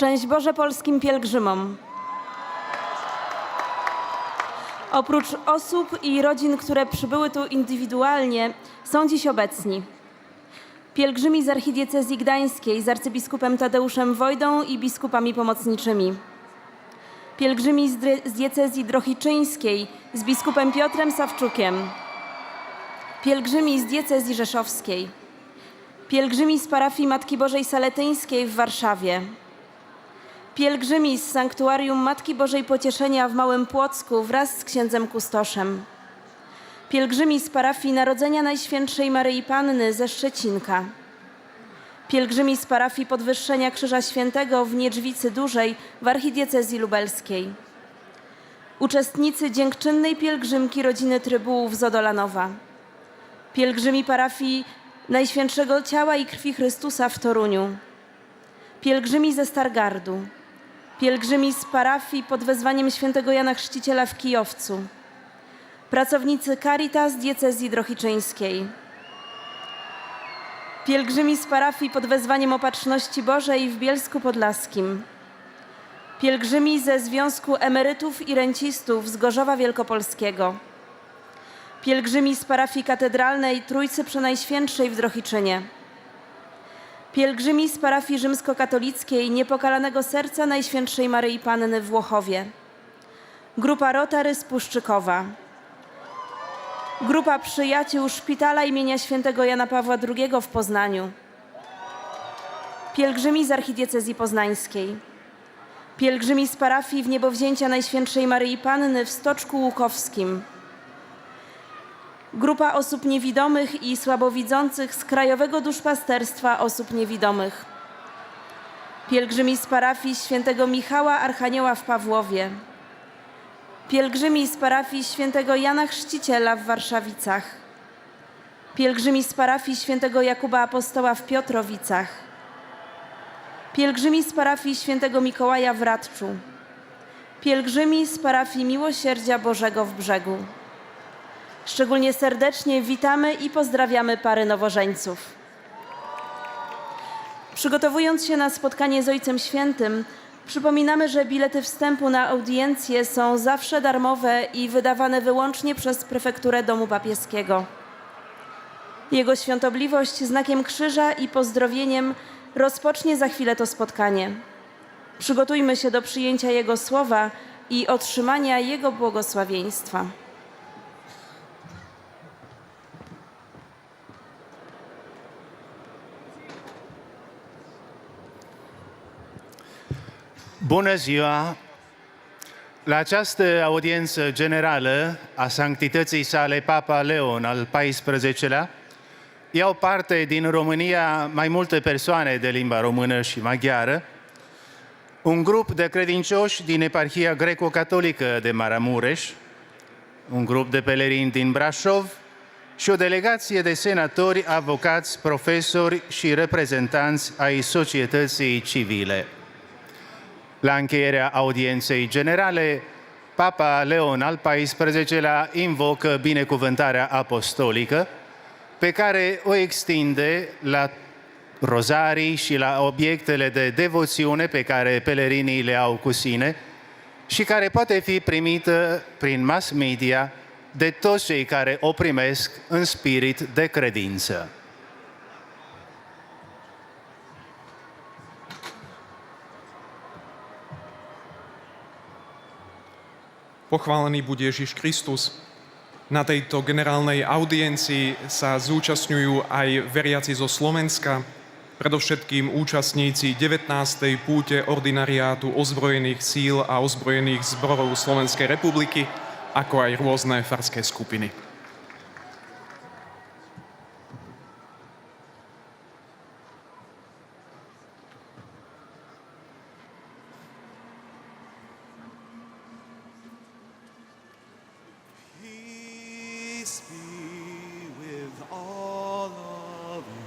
Szczęść Boże polskim pielgrzymom. Oprócz osób i rodzin, które przybyły tu indywidualnie, są dziś obecni pielgrzymi z archidiecezji gdańskiej z arcybiskupem Tadeuszem Wojdą i biskupami pomocniczymi, pielgrzymi z diecezji drohiczyńskiej z biskupem Piotrem Sawczukiem, pielgrzymi z diecezji rzeszowskiej, pielgrzymi z parafii Matki Bożej Saletyńskiej w Warszawie, pielgrzymi z sanktuarium Matki Bożej Pocieszenia w Małym Płocku wraz z księdzem kustoszem, pielgrzymi z parafii Narodzenia Najświętszej Maryi Panny ze Szczecinka, pielgrzymi z parafii Podwyższenia Krzyża Świętego w Niedźwicy Dużej w archidiecezji lubelskiej, uczestnicy dziękczynnej pielgrzymki rodziny Trybułów z Odolanowa, pielgrzymi parafii Najświętszego Ciała i Krwi Chrystusa w Toruniu, pielgrzymi ze Stargardu, pielgrzymi z parafii pod wezwaniem świętego Jana Chrzciciela w Kijowcu, pracownicy Caritas diecezji drohiczyńskiej, pielgrzymi z parafii pod wezwaniem Opatrzności Bożej w Bielsku Podlaskim, pielgrzymi ze Związku Emerytów i Rencistów z Gorzowa Wielkopolskiego, pielgrzymi z parafii katedralnej Trójcy Przenajświętszej w Drohiczynie, pielgrzymi z parafii rzymskokatolickiej Niepokalanego Serca Najświętszej Maryi Panny w Włochowie, grupa Rotary z Puszczykowa, grupa przyjaciół Szpitala imienia świętego Jana Pawła II w Poznaniu, pielgrzymi z archidiecezji poznańskiej, pielgrzymi z parafii Wniebowzięcia Najświętszej Maryi Panny w Stoczku Łukowskim, grupa osób niewidomych i słabowidzących z Krajowego Duszpasterstwa Osób Niewidomych, pielgrzymi z parafii świętego Michała Archanioła w Pawłowie, pielgrzymi z parafii świętego Jana Chrzciciela w Warszawicach, pielgrzymi z parafii świętego Jakuba Apostoła w Piotrowicach, pielgrzymi z parafii świętego Mikołaja w Radczu, pielgrzymi z parafii Miłosierdzia Bożego w Brzegu. Szczególnie serdecznie witamy i pozdrawiamy pary nowożeńców. Przygotowując się na spotkanie z Ojcem Świętym, przypominamy, że bilety wstępu na audiencję są zawsze darmowe i wydawane wyłącznie przez prefekturę Domu Papieskiego. Jego Świątobliwość znakiem krzyża i pozdrowieniem rozpocznie za chwilę to spotkanie. Przygotujmy się do przyjęcia Jego słowa i otrzymania Jego błogosławieństwa. Bună ziua! La această audiență generală a Sanctității Sale Papa Leon al XIV-lea iau parte din România mai multe persoane de limba română și maghiară, un grup de credincioși din eparhia greco-catolică de Maramureș, un grup de pelerini din Brașov și o delegație de senatori, avocați, profesori și reprezentanți ai societății civile. La încheierea audienței generale, Papa Leon al XIV-lea invocă binecuvântarea apostolică, pe care o extinde la rozarii și la obiectele de devoțiune pe care pelerinii le au cu sine și care poate fi primită prin mass media de toți cei care o primesc în spirit de credință. Pochválený buď Ježiš Kristus. Na tejto generálnej audiencii sa zúčastňujú aj veriaci zo Slovenska, predovšetkým účastníci 19. púte ordinariátu ozbrojených síl a ozbrojených zborov Slovenskej republiky, ako aj rôzne farské skupiny. Peace be with all of you.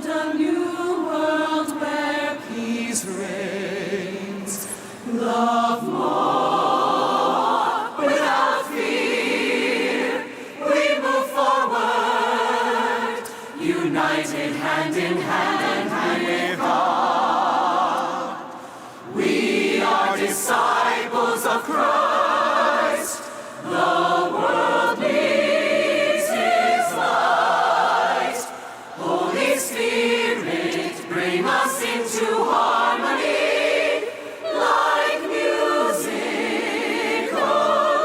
build a new world where Peace reigns. love more without fear. We move forward, united hand in hand with God. We are disciples of Christ. The world needs His light. Holy Spirit, bring us into harmony like musical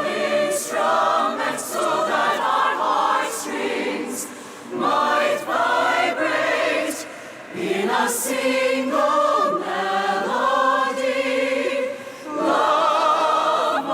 instruments, so that our heartstrings might vibrate in a single melody. Love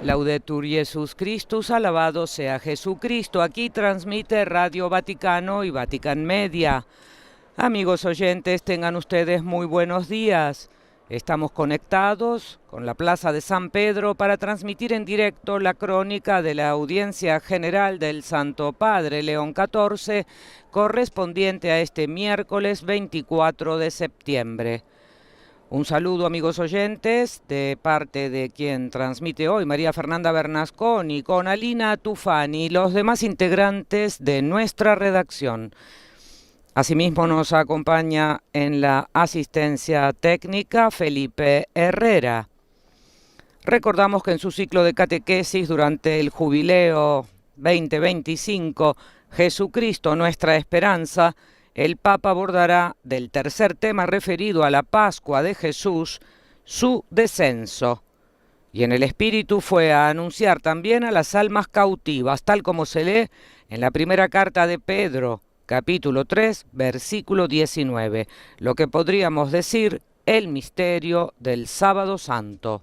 Laudetur Jesus Christus, alabado sea Jesucristo. Aquí transmite Radio Vaticano y Vatican Media. Amigos oyentes, tengan ustedes muy buenos días. Estamos conectados con la Plaza de San Pedro para transmitir en directo la crónica de la Audiencia General del Santo Padre León XIV, correspondiente a este miércoles 24 de septiembre. Un saludo, amigos oyentes, de parte de quien transmite hoy, María Fernanda Bernasconi, con Alina Tufani y los demás integrantes de nuestra redacción. Asimismo nos acompaña en la asistencia técnica Felipe Herrera. Recordamos que en su ciclo de catequesis durante el Jubileo 2025, Jesucristo, nuestra esperanza, el Papa abordará del tercer tema referido a la Pascua de Jesús, su descenso. Y en el Espíritu fue a anunciar también a las almas cautivas, tal como se lee en la primera carta de Pedro, capítulo 3, versículo 19, lo que podríamos decir el misterio del Sábado Santo.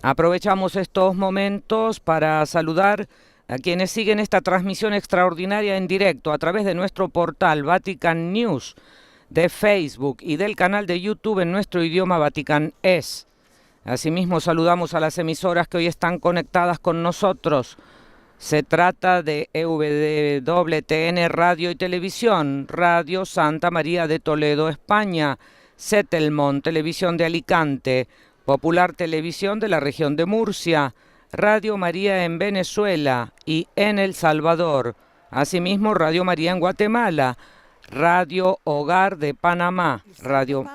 Aprovechamos estos momentos para saludar a quienes siguen esta transmisión extraordinaria en directo a través de nuestro portal Vatican News, de Facebook y del canal de YouTube en nuestro idioma Vatican Es. Asimismo saludamos a las emisoras que hoy están conectadas con nosotros. Se trata de EWTN Radio y Televisión, Radio Santa María de Toledo, España, Setelmont Televisión de Alicante, Popular Televisión de la región de Murcia, Radio María en Venezuela y en El Salvador, asimismo Radio María en Guatemala, Radio Hogar de Panamá, Radio.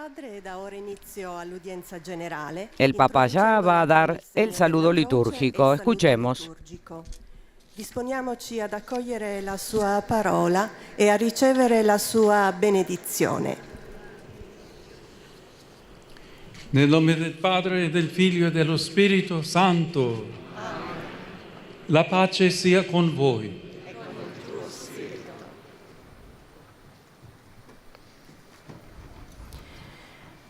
El Papa ya va a dar el saludo litúrgico. Escuchemos. Disponiamoci ad accogliere la sua parola e a ricevere la sua benedizione. Nel nome del Padre, del Figlio e dello Spirito Santo. Amen. La pace sia con voi.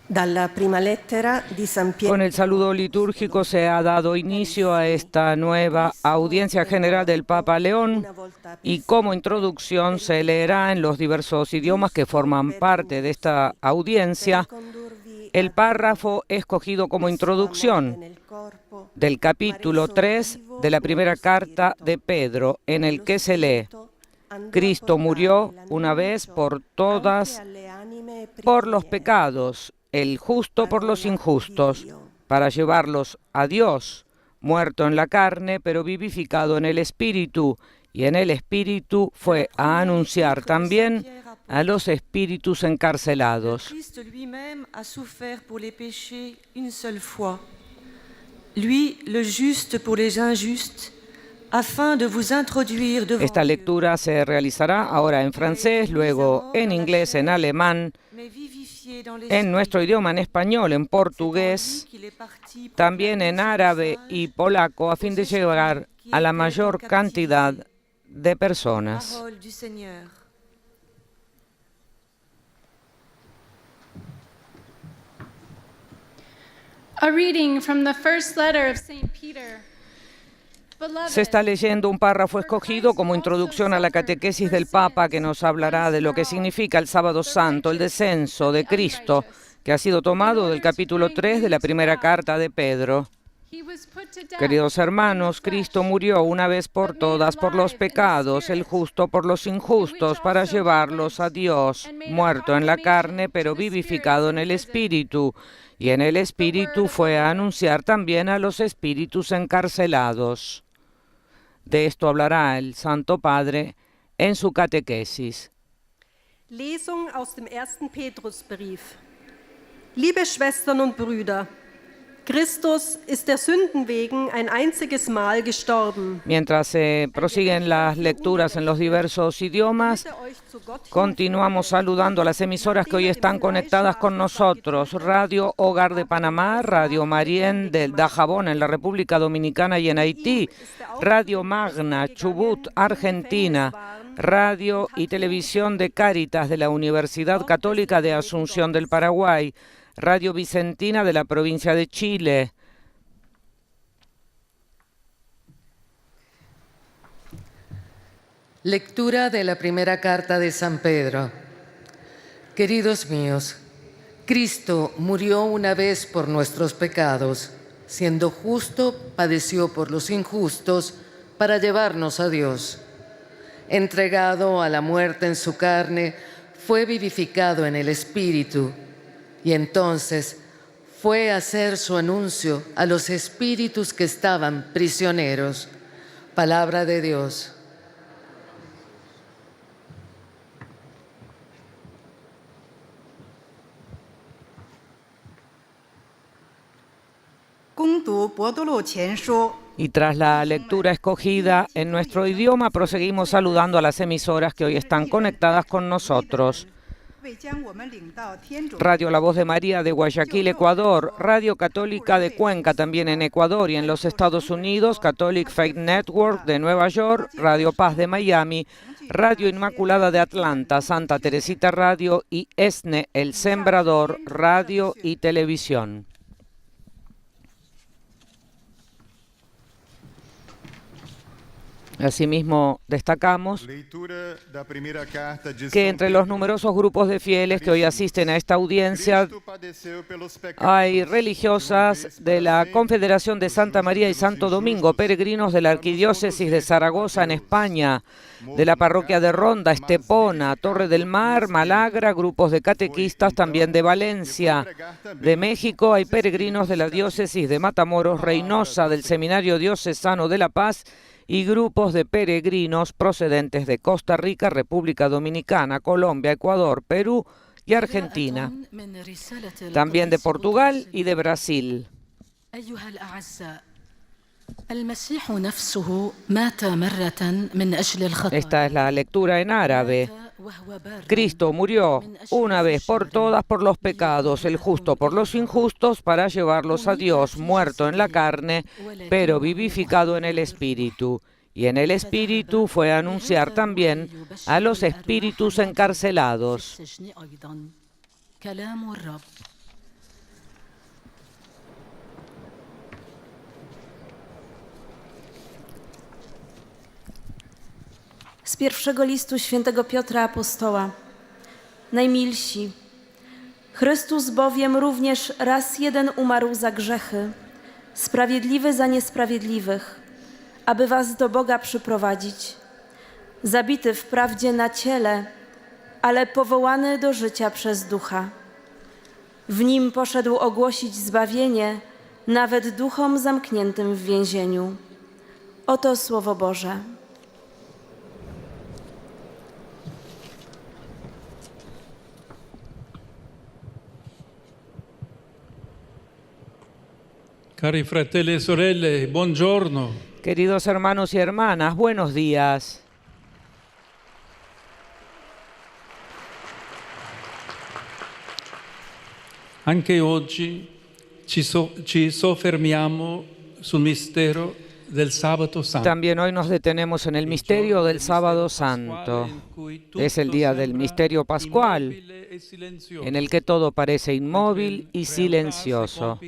Dalla prima lettera di San Pietro. Con el saludo litúrgico se ha dado inicio a esta nueva audiencia general del Papa León y como introducción se leerá en los diversos idiomas que forman parte de esta audiencia el párrafo escogido como introducción del capítulo 3 de la primera carta de Pedro, en el que se lee: Cristo murió una vez por todas por los pecados, el justo por los injustos, para llevarlos a Dios, muerto en la carne, pero vivificado en el Espíritu, y en el Espíritu fue a anunciar también a los espíritus encarcelados. Christ lui-même a souffert pour les péchés une seule fois. Lui, le juste pour les injustes, afin de vous introduire devant Esta lectura se realizará ahora en francés, luego en inglés, en alemán, en nuestro idioma, en español, en portugués, también en árabe y polaco, a fin de llegar a la mayor cantidad de personas. A reading from the first letter of St. Peter. Se está leyendo un párrafo escogido como introducción a la catequesis del Papa, que nos hablará de lo que significa el Sábado Santo, el descenso de Cristo, que ha sido tomado del capítulo 3 de la primera carta de Pedro. Queridos hermanos, Cristo murió una vez por todas por los pecados, el justo por los injustos, para llevarlos a Dios, muerto en la carne, pero vivificado en el Espíritu. Y en el Espíritu fue a anunciar también a los espíritus encarcelados. De esto hablará el Santo Padre en su catequesis. Lesung aus dem ersten Petrusbrief. Liebe Schwestern und Brüder, Christus ist der Sünden wegen ein einziges Mal gestorben. Mientras se prosiguen las lecturas en los diversos idiomas, continuamos saludando a las emisoras que hoy están conectadas con nosotros. Radio Hogar de Panamá, Radio Marién del Dajabón en la República Dominicana y en Haití, Radio Magna, Chubut, Argentina, Radio y Televisión de Cáritas de la Universidad Católica de Asunción del Paraguay, Radio Vicentina de la provincia de Chile, Lectura de la primera carta de San Pedro. Queridos míos, Cristo murió una vez por nuestros pecados, siendo justo, padeció por los injustos para llevarnos a Dios. Entregado a la muerte en su carne, fue vivificado en el Espíritu, y entonces fue a hacer su anuncio a los espíritus que estaban prisioneros. Palabra de Dios. Y tras la lectura escogida en nuestro idioma, proseguimos saludando a las emisoras que hoy están conectadas con nosotros. Radio La Voz de María de Guayaquil, Ecuador, Radio Católica de Cuenca, también en Ecuador y en los Estados Unidos, Catholic Faith Network de Nueva York, Radio Paz de Miami, Radio Inmaculada de Atlanta, Santa Teresita Radio y ESNE, El Sembrador, Radio y Televisión. Asimismo, destacamos que entre los numerosos grupos de fieles que hoy asisten a esta audiencia hay religiosas de la Confederación de Santa María y Santo Domingo, peregrinos de la Arquidiócesis de Zaragoza en España, de la parroquia de Ronda, Estepona, Torre del Mar, Malagra, grupos de catequistas también de Valencia. De México hay peregrinos de la Diócesis de Matamoros, Reynosa, del Seminario Diocesano de La Paz, y grupos de peregrinos procedentes de Costa Rica, República Dominicana, Colombia, Ecuador, Perú y Argentina. También de Portugal y de Brasil. Esta es la lectura en árabe. Cristo murió una vez por todas por los pecados, el justo por los injustos, para llevarlos a Dios, muerto en la carne, pero vivificado en el Espíritu. Y en el Espíritu fue a anunciar también a los espíritus encarcelados. Z pierwszego listu świętego Piotra Apostoła. Najmilsi, Chrystus bowiem również raz jeden umarł za grzechy, sprawiedliwy za niesprawiedliwych, aby was do Boga przyprowadzić. Zabity wprawdzie na ciele, ale powołany do życia przez Ducha. W nim poszedł ogłosić zbawienie nawet duchom zamkniętym w więzieniu. Oto Słowo Boże. Cari fratelli e sorelle, buongiorno. Queridos hermanos y hermanas, buenos días. Anche oggi ci soffermiamo sul mistero del Sábado Santo. También hoy nos detenemos en el misterio del Sábado Santo. Es el día del misterio pascual, en el que todo parece inmóvil y silencioso,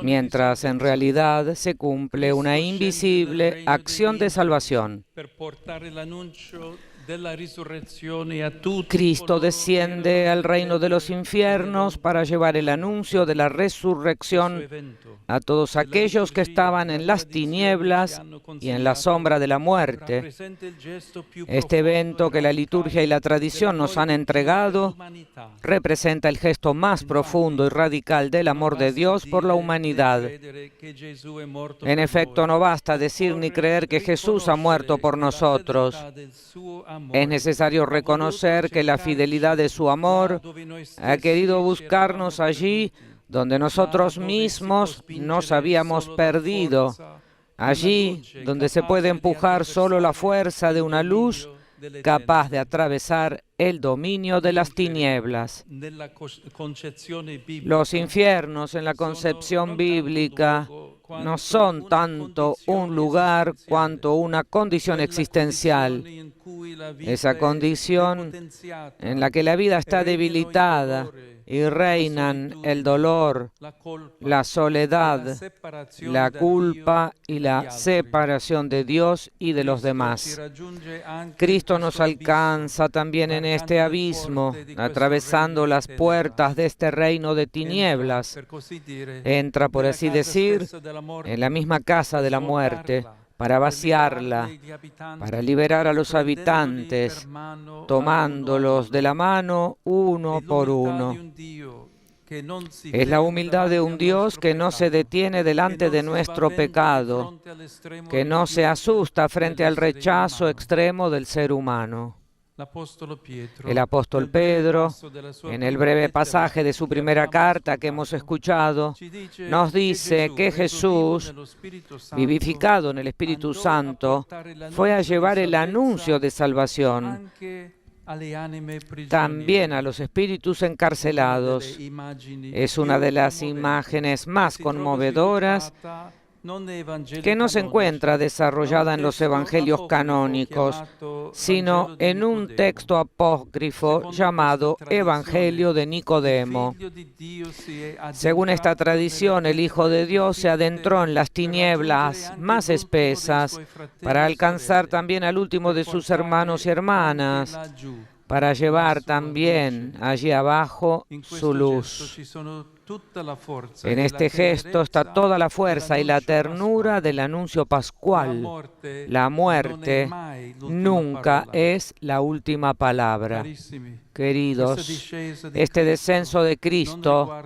mientras en realidad se cumple una invisible acción de salvación. Cristo desciende al reino de los infiernos para llevar el anuncio de la resurrección a todos aquellos que estaban en las tinieblas y en la sombra de la muerte. Este evento que la liturgia y la tradición nos han entregado representa el gesto más profundo y radical del amor de Dios por la humanidad. En efecto, no basta decir ni creer que Jesús ha muerto por nosotros. Es necesario reconocer que la fidelidad de su amor ha querido buscarnos allí donde nosotros mismos nos habíamos perdido, allí donde se puede empujar solo la fuerza de una luz capaz de atravesar el dominio de las tinieblas. Nella concezione biblica Los infiernos en la concepción bíblica no son tanto un lugar cuanto una condición existencial. Esa condición en la que la vida está debilitada y reinan el dolor, la soledad, la culpa y la separación de Dios y de los demás. Cristo nos alcanza también en este abismo, atravesando las puertas de este reino de tinieblas. Entra, por así decir, en la misma casa de la muerte, para vaciarla, para liberar a los habitantes, tomándolos de la mano uno por uno. Es la humildad de un Dios que no se detiene delante de nuestro pecado, que no se asusta frente al rechazo extremo del ser humano. El apóstol Pedro, en el breve pasaje de su primera carta que hemos escuchado, nos dice que Jesús, vivificado en el Espíritu Santo, fue a llevar el anuncio de salvación también a los espíritus encarcelados. Es una de las imágenes más conmovedoras que no se encuentra desarrollada en los evangelios canónicos, sino en un texto apócrifo llamado Evangelio de Nicodemo. Según esta tradición, el Hijo de Dios se adentró en las tinieblas más espesas para alcanzar también al último de sus hermanos y hermanas, para llevar también allí abajo su luz. En este gesto está toda la fuerza y la ternura del anuncio pascual. La muerte nunca es la última palabra. Queridos, este descenso de Cristo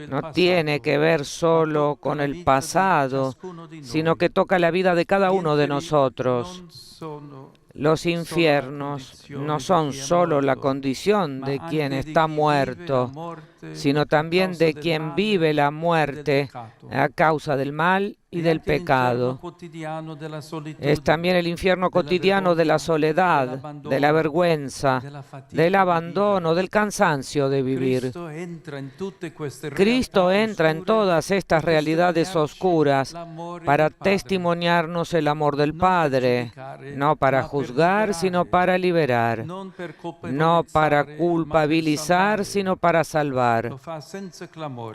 no tiene que ver solo con el pasado, sino que toca la vida de cada uno de nosotros. Los infiernos no son solo la condición de quien está muerto, sino también de quien vive la muerte a causa del mal y del pecado. Es también el infierno cotidiano de la soledad, de la vergüenza, del abandono, del cansancio de vivir. Cristo entra en todas estas realidades oscuras para testimoniarnos el amor del Padre, no para juzgar, sino para liberar, no para culpabilizar, sino para salvar.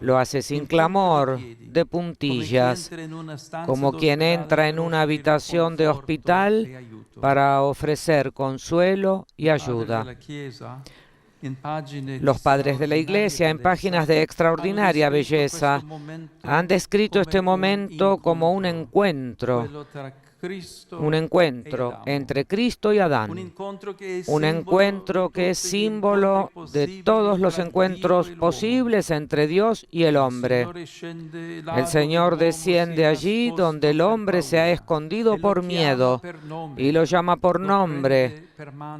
Lo hace sin clamor, de puntillas, como quien entra en una habitación de hospital para ofrecer consuelo y ayuda. Los padres de la Iglesia, en páginas de extraordinaria belleza, han descrito este momento como un encuentro entre Cristo y Adán, un encuentro que es símbolo de todos los encuentros posibles entre Dios y el hombre. El Señor desciende allí donde el hombre se ha escondido por miedo y lo llama por nombre,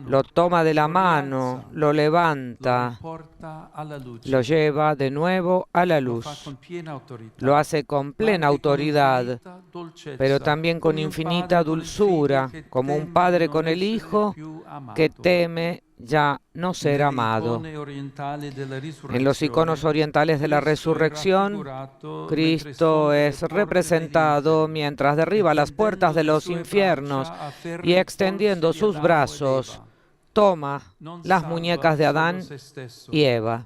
lo toma de la mano, lo levanta, lo lleva de nuevo a la luz. Lo hace con plena autoridad, pero también con infinita dulzura, como un padre con el hijo que teme ya no ser amado. En los iconos orientales de la resurrección, Cristo es representado mientras derriba las puertas de los infiernos y extendiendo sus brazos, toma las muñecas de Adán y Eva.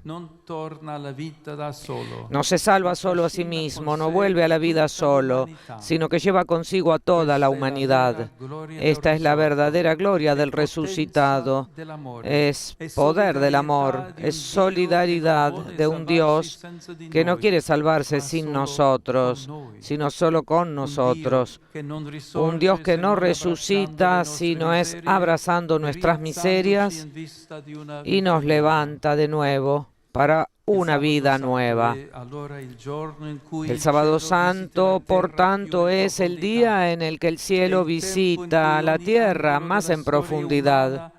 No se salva solo a sí mismo, no vuelve a la vida solo, sino que lleva consigo a toda la humanidad. Esta es la verdadera gloria del resucitado. Es poder del amor, es solidaridad de un Dios que no quiere salvarse sin nosotros, sino solo con nosotros. Un Dios que no resucita, sino es abrazando nuestras miserias y nos levanta de nuevo para una vida nueva. El Sábado Santo, por tanto, es el día en el que el cielo visita la tierra más en profundidad.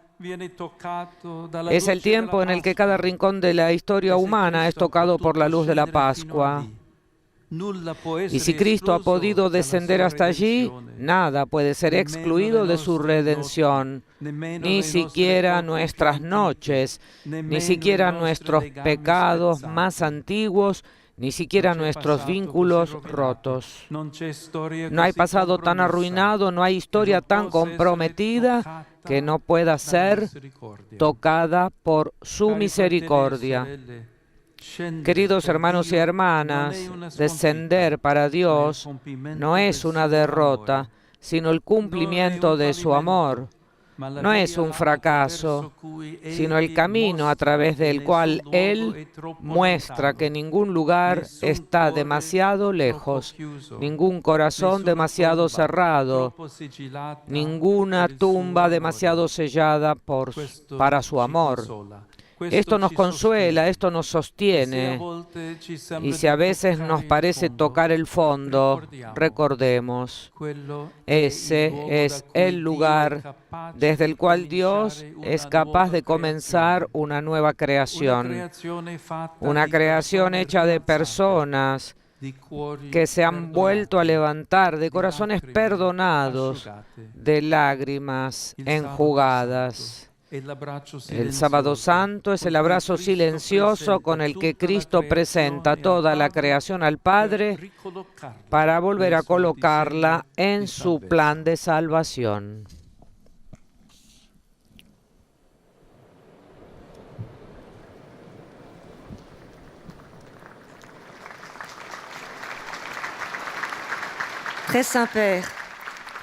Es el tiempo en el que cada rincón de la historia humana es tocado por la luz de la Pascua. Y si Cristo ha podido descender hasta allí, nada puede ser excluido de su redención, ni siquiera nuestras noches, ni siquiera nuestros pecados más antiguos, ni siquiera nuestros vínculos rotos. No hay pasado tan arruinado, no hay historia tan comprometida que no pueda ser tocada por su misericordia. Queridos hermanos y hermanas, descender para Dios no es una derrota, sino el cumplimiento de su amor. No es un fracaso, sino el camino a través del cual Él muestra que ningún lugar está demasiado lejos, ningún corazón demasiado cerrado, ninguna tumba demasiado sellada para su amor. Esto nos consuela, esto nos sostiene. Y si a veces nos parece tocar el fondo, recordemos, ese es el lugar desde el cual Dios es capaz de comenzar una nueva creación. Una creación hecha de personas que se han vuelto a levantar, de corazones perdonados, de lágrimas enjugadas. El Sábado Santo es el abrazo silencioso con el que Cristo presenta toda la creación al Padre para volver a colocarla en su plan de salvación. Très Saint-Père,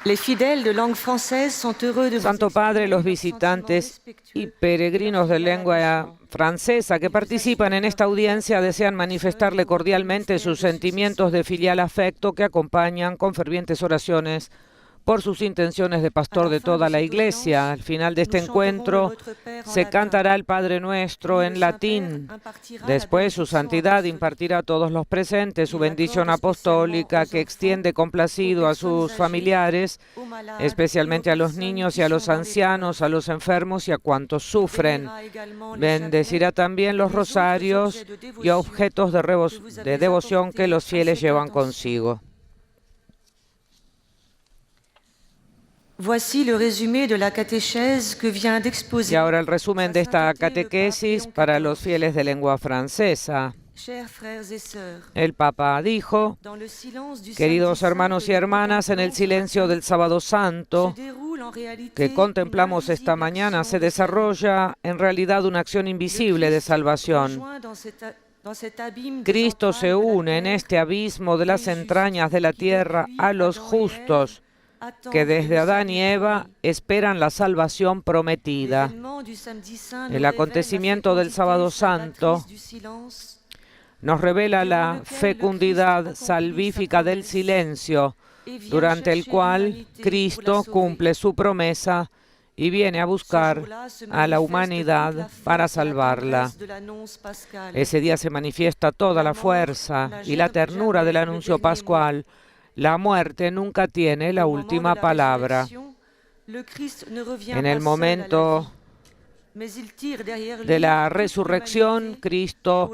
les fidèles de langue française sont heureux de Santo Padre, los visitantes y peregrinos de lengua francesa que participan en esta audiencia desean manifestarle cordialmente sus sentimientos de filial afecto que acompañan con fervientes oraciones por sus intenciones de pastor de toda la Iglesia. Al final de este encuentro se cantará el Padre Nuestro en latín. Después su santidad impartirá a todos los presentes su bendición apostólica que extiende complacido a sus familiares, especialmente a los niños y a los ancianos, a los enfermos y a cuantos sufren. Bendecirá también los rosarios y objetos de devoción que los fieles llevan consigo. Voici le résumé de la catéchèse que vient Y d'exposer. ahora el resumen de esta catequesis para los fieles de lengua francesa. Chers frères et sœurs, El Papa dijo: dans le silence du queridos Samedi hermanos y Saint hermanas, en el silencio del Sábado Santo se déroule en réalité que contemplamos une esta mañana, invisible se desarrolla en realidad una acción invisible de salvación. rejoint dans cet abîme des Cristo se entrailles de la une en terre, este abismo de las entrañas de la tierra a los justos que desde Adán y Eva esperan la salvación prometida. L'événement du Samedi Saint nous El révèle acontecimiento la del Sábado fécondité Santo salvatrice du silence, nos revela la fecundidad salvífica del silencio, durante el cual Cristo cumple su promesa y viene a buscar a la humanidad para salvarla. Ese día se manifiesta toda la fuerza y la ternura del anuncio pascual. La muerte nunca tiene la última palabra. En el momento de la resurrección, Cristo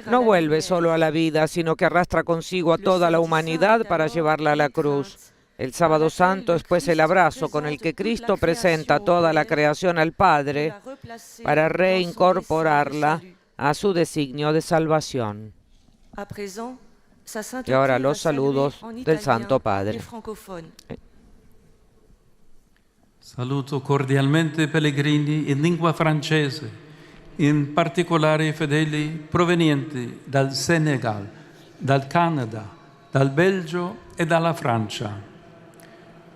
no vuelve solo a la vida, sino que arrastra consigo a toda la humanidad para llevarla a la cruz. El Sábado Santo es pues el abrazo con el que Cristo presenta toda la creación al Padre para reincorporarla a su designio de salvación. Y ahora los saludos del Santo Padre. Saluto cordialmente pellegrini in lingua francese, in particolare i fedeli provenienti dal Senegal, dal Canada, dal Belgio e dalla Francia.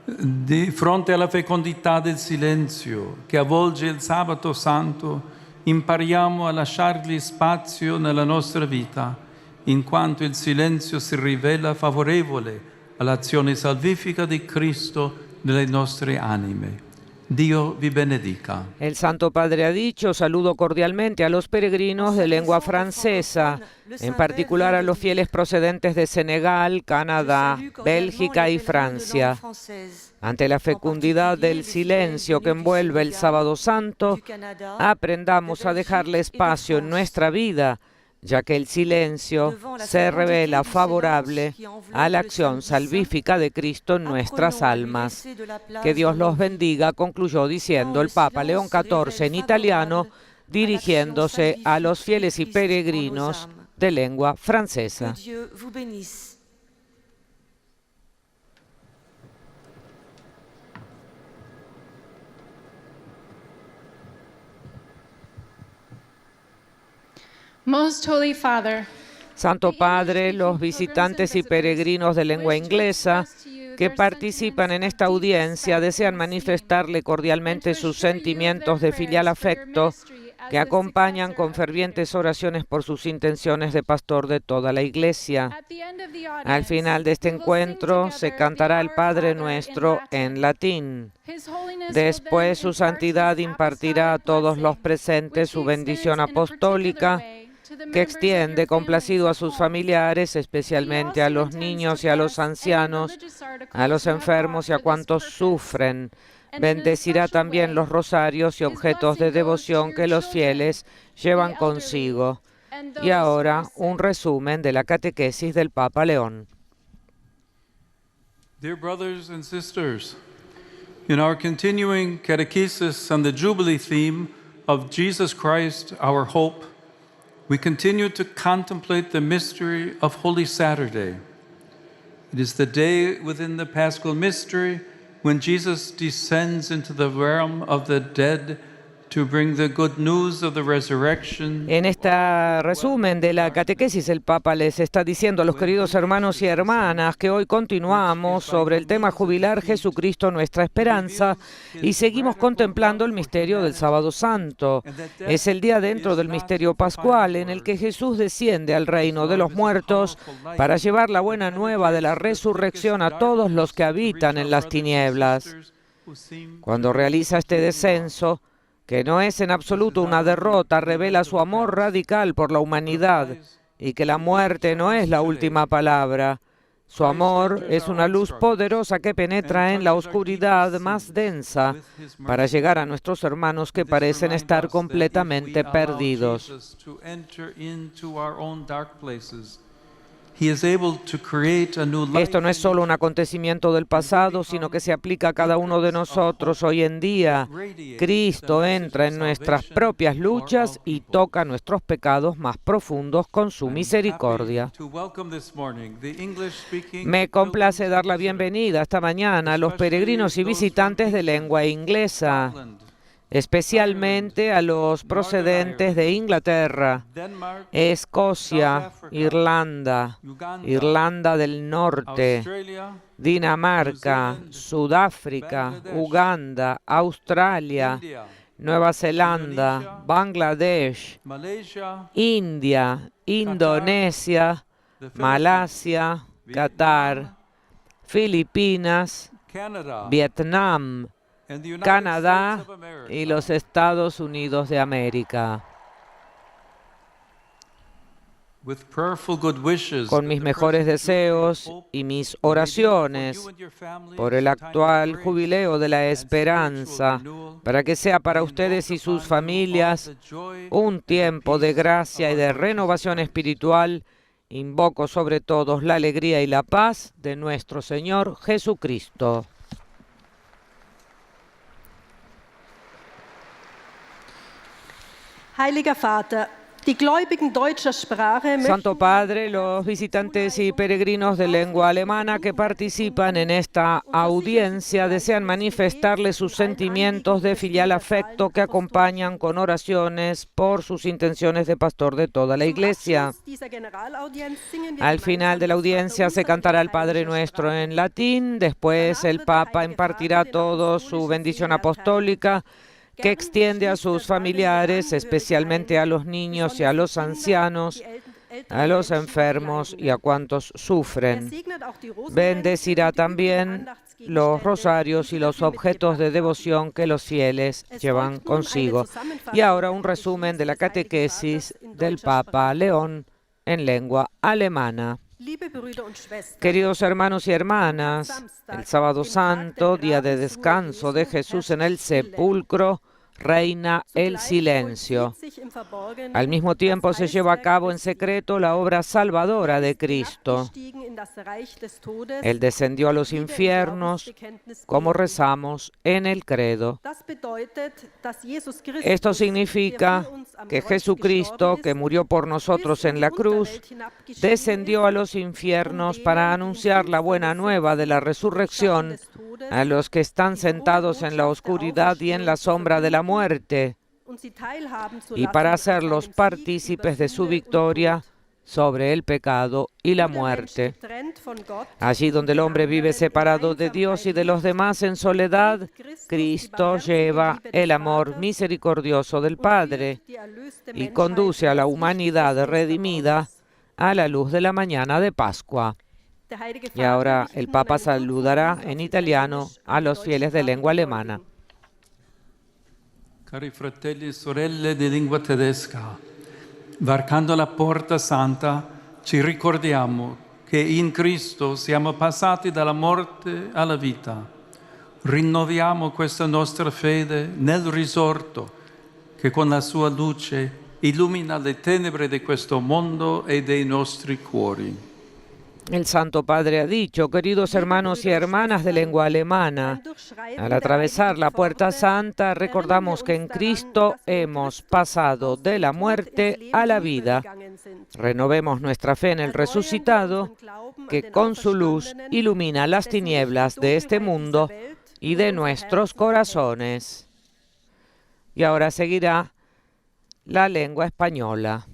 Di fronte alla fecondità del silenzio che avvolge il Sabato Santo, impariamo a lasciargli spazio nella nostra vita, in quanto il silenzio si rivela favorevole all'azione salvifica di Cristo nelle nostre anime. Dio vi benedica. El Santo Padre ha dicho: saludo cordialmente a los peregrinos de lengua francesa, en particular a los fieles procedentes de Senegal, Canadá, Bélgica y Francia. Ante la fecundidad del silencio que envuelve el Sábado Santo, aprendamos a dejarle espacio en nuestra vida ya que el silencio se revela favorable a la acción salvífica de Cristo en nuestras almas. Que Dios los bendiga, concluyó diciendo el Papa León XIV en italiano, dirigiéndose a los fieles y peregrinos de lengua francesa. Most Holy Father, Santo Padre, los visitantes y peregrinos de lengua inglesa que participan en esta audiencia desean manifestarle cordialmente sus sentimientos de filial afecto que acompañan con fervientes oraciones por sus intenciones de pastor de toda la Iglesia. Al final de este encuentro se cantará el Padre Nuestro en latín. Después su santidad impartirá a todos los presentes su bendición apostólica, que extiende complacido a sus familiares, especialmente a los niños y a los ancianos, a los enfermos y a cuantos sufren. Bendecirá también los rosarios y objetos de devoción que los fieles llevan consigo. Y ahora, un resumen de la catequesis del Papa León. Dear brothers and sisters, in our continuing catechesis on the Jubilee theme of Jesus Christ, our hope, we continue to contemplate the mystery of Holy Saturday. It is the day within the Paschal mystery when Jesus descends into the realm of the dead to bring the good news of the resurrection. En este resumen de la catequesis, el Papa les está diciendo a los queridos hermanos y hermanas que hoy continuamos sobre el tema jubilar Jesucristo nuestra esperanza y seguimos contemplando el misterio del Sábado Santo. Es el día dentro del misterio pascual en el que Jesús desciende al reino de los muertos para llevar la buena nueva de la resurrección a todos los que habitan en las tinieblas. Cuando realiza este descenso, que no es en absoluto una derrota, revela su amor radical por la humanidad y que la muerte no es la última palabra. Su amor es una luz poderosa que penetra en la oscuridad más densa para llegar a nuestros hermanos que parecen estar completamente perdidos. Esto no es solo un acontecimiento del pasado, sino que se aplica a cada uno de nosotros hoy en día. Cristo entra en nuestras propias luchas y toca nuestros pecados más profundos con su misericordia. Me complace dar la bienvenida esta mañana a los peregrinos y visitantes de lengua inglesa, especialmente a los procedentes de Inglaterra, Escocia, Irlanda, Irlanda del Norte, Dinamarca, Sudáfrica, Uganda, Australia, Nueva Zelanda, Bangladesh, India, Indonesia, Malasia, Qatar, Filipinas, Vietnam, Canadá y los Estados Unidos de América. Con mis mejores deseos y mis oraciones por el actual jubileo de la esperanza, para que sea para ustedes y sus familias un tiempo de gracia y de renovación espiritual, invoco sobre todos la alegría y la paz de nuestro Señor Jesucristo. Heiliger Vater, die Gläubigen deutscher Sprache Santo Padre, los visitantes y peregrinos de lengua alemana que participan en esta audiencia desean manifestarle sus sentimientos de filial afecto que acompañan con oraciones por sus intenciones de pastor de toda la Iglesia. Al final de la audiencia se cantará el Padre Nuestro en latín, después el Papa impartirá a todos su bendición apostólica, que extiende a sus familiares, especialmente a los niños y a los ancianos, a los enfermos y a cuantos sufren. Bendecirá también los rosarios y los objetos de devoción que los fieles llevan consigo. Y ahora un resumen de la catequesis del Papa León en lengua alemana. Queridos hermanos y hermanas, el Sábado Santo, día de descanso de Jesús en el sepulcro, reina el silencio. Al mismo tiempo se lleva a cabo en secreto la obra salvadora de Cristo. Él descendió a los infiernos, como rezamos en el credo. Esto significa que Jesucristo, que murió por nosotros en la cruz, descendió a los infiernos para anunciar la buena nueva de la resurrección a los que están sentados en la oscuridad y en la sombra de la muerte, y para hacerlos partícipes de su victoria sobre el pecado y la muerte. Allí donde el hombre vive separado de Dios y de los demás en soledad, Cristo lleva el amor misericordioso del Padre y conduce a la humanidad redimida a la luz de la mañana de Pascua. Y ahora el Papa saludará en italiano a los fieles de lengua alemana. Cari fratelli e sorelle di lingua tedesca, varcando la porta santa ci ricordiamo che in Cristo siamo passati dalla morte alla vita. Rinnoviamo questa nostra fede nel risorto che con la sua luce illumina le tenebre di questo mondo e dei nostri cuori. El Santo Padre ha dicho, queridos hermanos y hermanas de lengua alemana, al atravesar la puerta santa recordamos que en Cristo hemos pasado de la muerte a la vida. Renovemos nuestra fe en el resucitado, que con su luz ilumina las tinieblas de este mundo y de nuestros corazones. Y ahora seguirá la lengua española.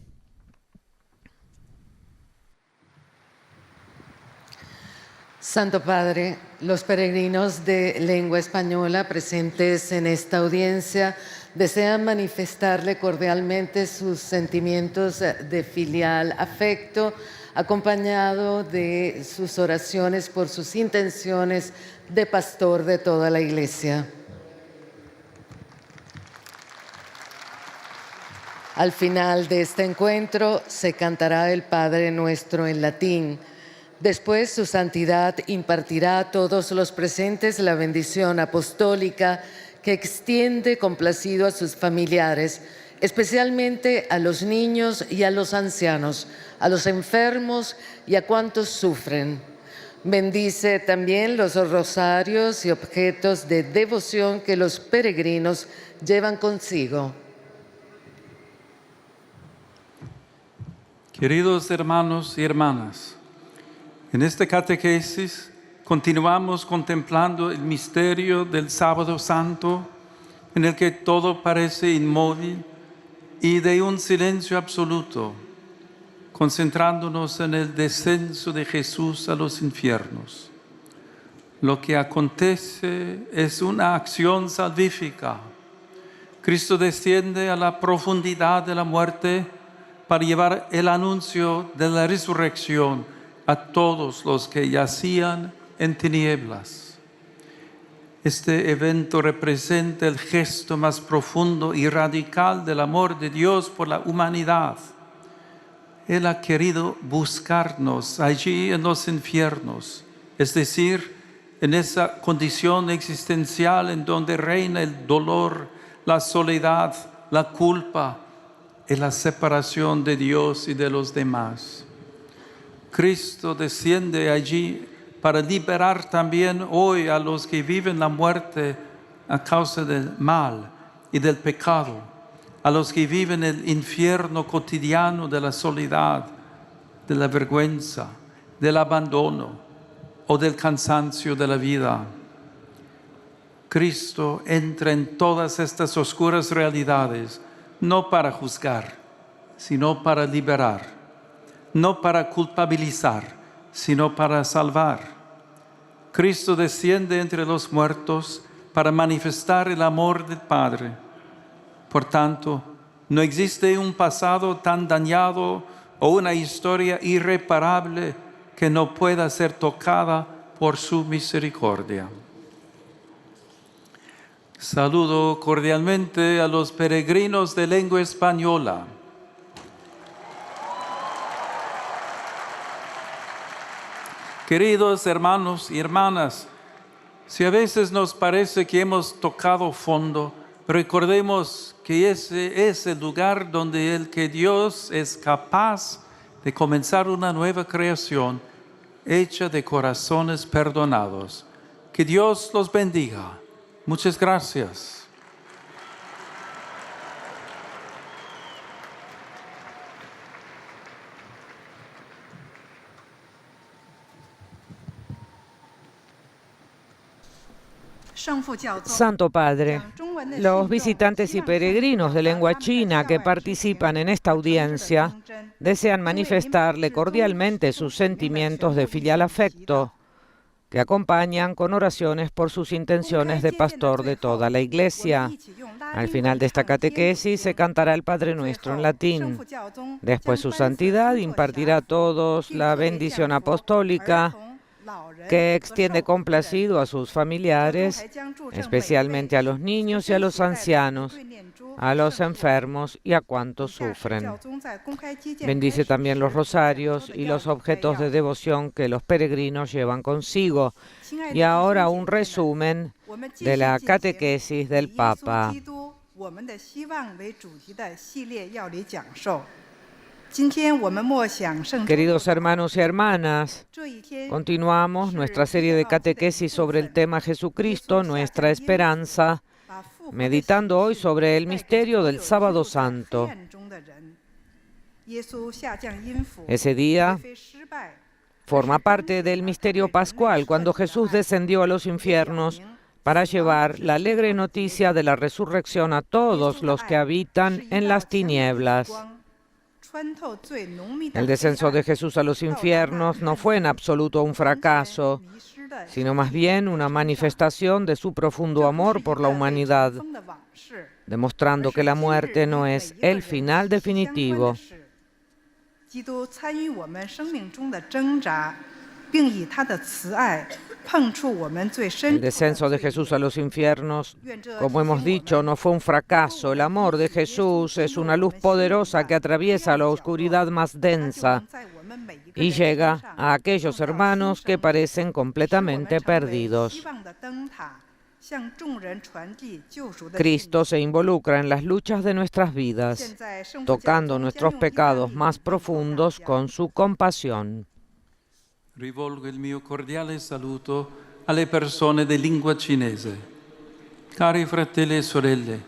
Santo Padre, los peregrinos de lengua española presentes en esta audiencia desean manifestarle cordialmente sus sentimientos de filial afecto, acompañado de sus oraciones por sus intenciones de pastor de toda la Iglesia. Al final de este encuentro se cantará el Padre Nuestro en latín. Después, su santidad impartirá a todos los presentes la bendición apostólica que extiende complacido a sus familiares, especialmente a los niños y a los ancianos, a los enfermos y a cuantos sufren. Bendice también los rosarios y objetos de devoción que los peregrinos llevan consigo. Queridos hermanos y hermanas, en esta catequesis continuamos contemplando el misterio del Sábado Santo, en el que todo parece inmóvil y de un silencio absoluto, concentrándonos en el descenso de Jesús a los infiernos. Lo que acontece es una acción salvífica. Cristo desciende a la profundidad de la muerte para llevar el anuncio de la resurrección a todos los que yacían en tinieblas. Este evento representa el gesto más profundo y radical del amor de Dios por la humanidad. Él ha querido buscarnos allí en los infiernos, es decir, en esa condición existencial en donde reina el dolor, la soledad, la culpa y la separación de Dios y de los demás. Cristo desciende allí para liberar también hoy a los que viven la muerte a causa del mal y del pecado, a los que viven el infierno cotidiano de la soledad, de la vergüenza, del abandono o del cansancio de la vida. Cristo entra en todas estas oscuras realidades, no para juzgar, sino para liberar. No para culpabilizar, sino para salvar. Cristo desciende entre los muertos para manifestar el amor del Padre. Por tanto, no existe un pasado tan dañado o una historia irreparable que no pueda ser tocada por su misericordia. Saludo cordialmente a los peregrinos de lengua española. Queridos hermanos y hermanas, si a veces nos parece que hemos tocado fondo, recordemos que ese es el lugar donde que Dios es capaz de comenzar una nueva creación hecha de corazones perdonados. Que Dios los bendiga. Muchas gracias. Santo Padre, los visitantes y peregrinos de lengua china que participan en esta audiencia desean manifestarle cordialmente sus sentimientos de filial afecto, que acompañan con oraciones por sus intenciones de pastor de toda la Iglesia. Al final de esta catequesis se cantará el Padre Nuestro en latín. Después su santidad impartirá a todos la bendición apostólica, que extiende complacido a sus familiares, especialmente a los niños y a los ancianos, a los enfermos y a cuantos sufren. Bendice también los rosarios y los objetos de devoción que los peregrinos llevan consigo. Y ahora un resumen de la catequesis del Papa. Queridos hermanos y hermanas, continuamos nuestra serie de catequesis sobre el tema Jesucristo, nuestra esperanza, meditando hoy sobre el misterio del Sábado Santo. Ese día forma parte del misterio pascual, cuando Jesús descendió a los infiernos para llevar la alegre noticia de la resurrección a todos los que habitan en las tinieblas. El descenso de Jesús a los infiernos no fue en absoluto un fracaso, sino más bien una manifestación de su profundo amor por la humanidad, demostrando que la muerte no es el final definitivo. El descenso de Jesús a los infiernos, como hemos dicho, no fue un fracaso. El amor de Jesús es una luz poderosa que atraviesa la oscuridad más densa y llega a aquellos hermanos que parecen completamente perdidos. Cristo se involucra en las luchas de nuestras vidas, tocando nuestros pecados más profundos con su compasión. Rivolgo il mio cordiale saluto alle persone di lingua cinese. Cari fratelli e sorelle,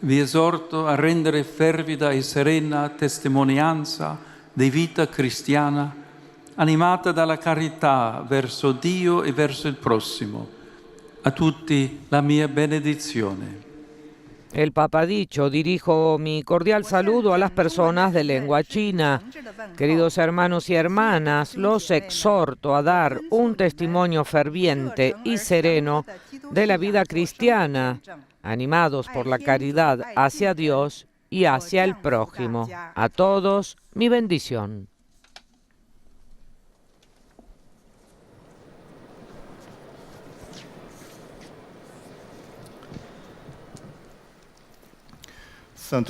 vi esorto a rendere fervida e serena testimonianza di vita cristiana, animata dalla carità verso Dio e verso il prossimo. A tutti la mia benedizione. El Papa ha dicho: dirijo mi cordial saludo a las personas de lengua china. Queridos hermanos y hermanas, los exhorto a dar un testimonio ferviente y sereno de la vida cristiana, animados por la caridad hacia Dios y hacia el prójimo. A todos, mi bendición.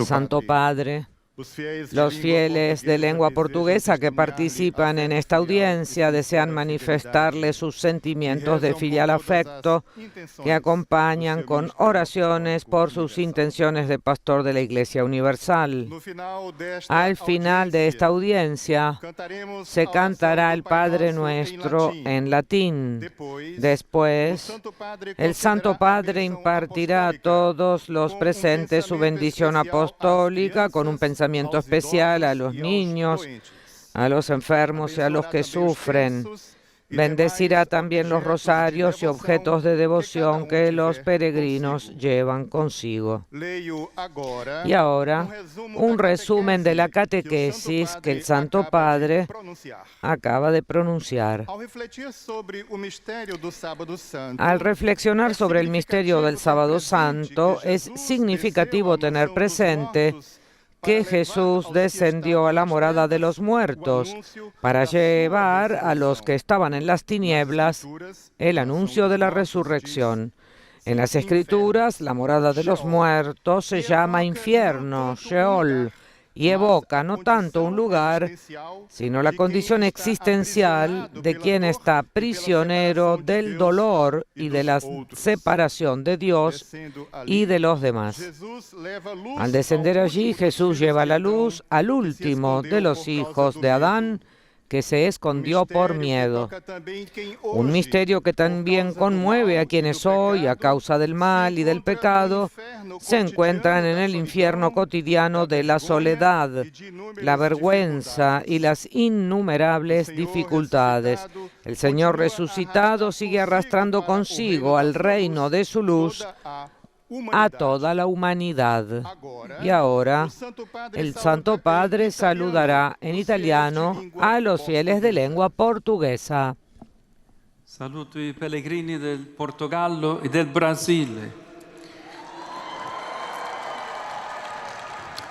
Santo Padre, los fieles de lengua portuguesa que participan en esta audiencia desean manifestarle sus sentimientos de filial afecto, que acompañan con oraciones por sus intenciones de pastor de la Iglesia Universal. Al final de esta audiencia se cantará el Padre Nuestro en latín. Después, el Santo Padre impartirá a todos los presentes su bendición apostólica con un pensamiento especial a los niños, a los enfermos y a los que sufren. Bendecirá también los rosarios y objetos de devoción que los peregrinos llevan consigo. Y ahora, un resumen de la catequesis que el Santo Padre acaba de pronunciar. Al reflexionar sobre el misterio del Sábado Santo, es significativo tener presente que Jesús descendió a la morada de los muertos para llevar a los que estaban en las tinieblas el anuncio de la resurrección. En las Escrituras, la morada de los muertos se llama infierno, Sheol, y evoca no tanto un lugar, sino la condición existencial de quien está prisionero del dolor y de la separación de Dios y de los demás. Al descender allí, Jesús lleva la luz al último de los hijos de Adán, que se escondió por miedo. Un misterio que también conmueve a quienes hoy, a causa del mal y del pecado, se encuentran en el infierno cotidiano de la soledad, la vergüenza y las innumerables dificultades. El Señor resucitado sigue arrastrando consigo al reino de su luz a toda la humanidad. Y ahora, el Santo Padre saludará en italiano a los fieles de lengua portuguesa. Saluto i pellegrini del Portogallo e del Brasile